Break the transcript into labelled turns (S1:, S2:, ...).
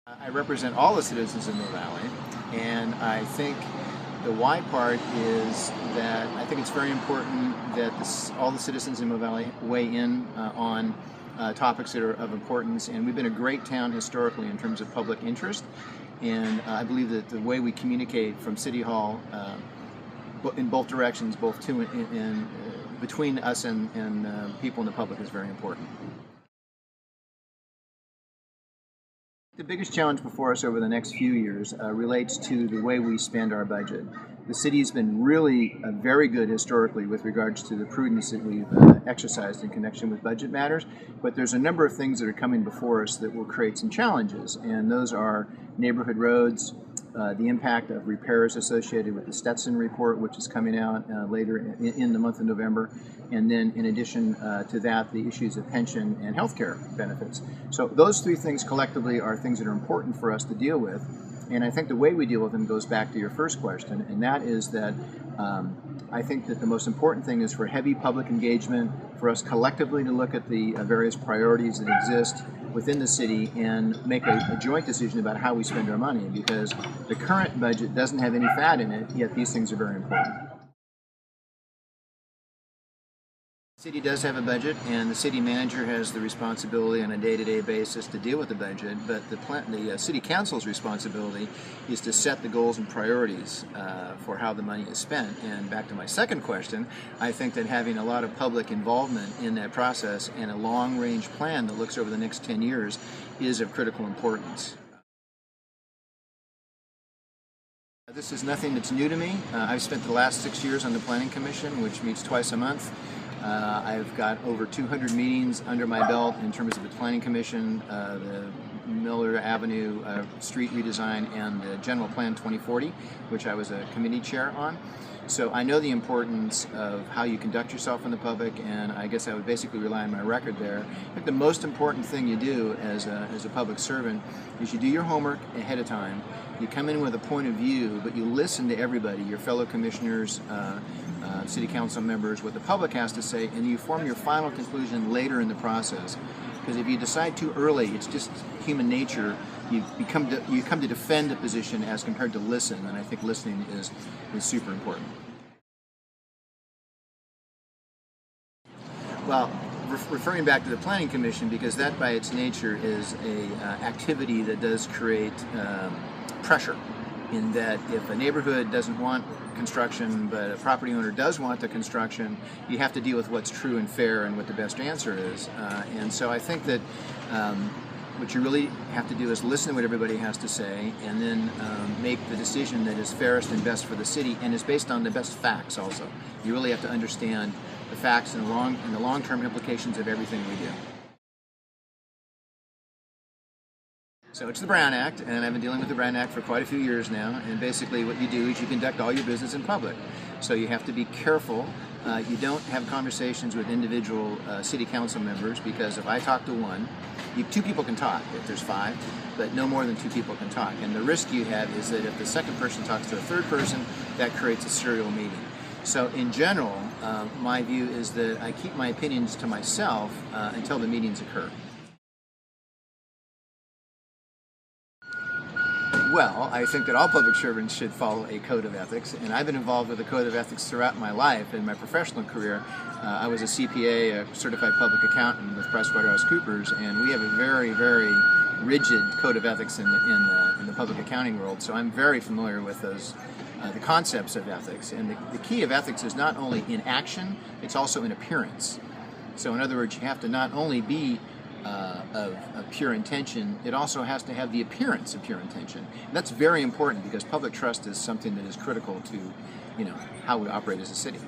S1: I represent all the citizens in the Valley, and I think the why part is that I think it's very important that all the citizens in the Valley weigh in on topics that are of importance, and we've been a great town historically in terms of public interest, and I believe that the way we communicate from City Hall in both directions, both to and between us and people in the public is very important. The biggest challenge before us over the next few years relates to the way we spend our budget. The city's been really very good historically with regards to the prudence that we've exercised in connection with budget matters, but there's a number of things that are coming before us that will create some challenges, and those are neighborhood roads, the impact of repairs associated with the Stetson report, which is coming out later in the month of November, and then in addition to that, the issues of pension and health care benefits. So those three things collectively are things that are important for us to deal with, and I think the way we deal with them goes back to your first question, and that is that I think that the most important thing is for heavy public engagement, for us collectively to look at the various priorities that exist within the city and make a joint decision about how we spend our money, because the current budget doesn't have any fat in it, yet these things are very important. The city does have a budget, and the city manager has the responsibility on a day-to-day basis to deal with the budget, but the city council's responsibility is to set the goals and priorities for how the money is spent. And back to my second question, I think that having a lot of public involvement in that process and a long-range plan that looks over the next 10 years is of critical importance. This is nothing that's new to me. I've spent the last 6 years on the Planning Commission, which meets twice a month. I've got over 200 meetings under my belt in terms of the Planning Commission, the Miller Avenue street redesign, and the General Plan 2040, which I was a committee chair on. So I know the importance of how you conduct yourself in the public, and I guess I would basically rely on my record there. I think the most important thing you do as a public servant is you do your homework ahead of time. You come in with a point of view, but you listen to everybody, your fellow commissioners, city council members, what the public has to say, and you form your final conclusion later in the process. Because if you decide too early, it's just human nature. You come to defend a position as compared to listen, and I think listening is super important. Well, referring back to the Planning Commission, because that by its nature is a activity that does create pressure, in that if a neighborhood doesn't want construction but a property owner does want the construction, you have to deal with what's true and fair and what the best answer is. And so I think that what you really have to do is listen to what everybody has to say, and then make the decision that is fairest and best for the city and is based on the best facts also. You really have to understand the facts and the long-term implications of everything we do. So it's the Brown Act, and I've been dealing with the Brown Act for quite a few years now, and basically what you do is you conduct all your business in public. So you have to be careful. You don't have conversations with individual city council members, because if I talk to one, two people can talk if there's five, but no more than two people can talk. And the risk you have is that if the second person talks to a third person, that creates a serial meeting. So in general, my view is that I keep my opinions to myself until the meetings occur. Well, I think that all public servants should follow a code of ethics, and I've been involved with a code of ethics throughout my life. In my professional career, I was a CPA, a certified public accountant with PricewaterhouseCoopers, and we have a very, very rigid code of ethics in the public accounting world. So I'm very familiar with those, the concepts of ethics. And the key of ethics is not only in action, it's also in appearance. So in other words, you have to not only be of pure intention, it also has to have the appearance of pure intention. And that's very important, because public trust is something that is critical to, how we operate as a city.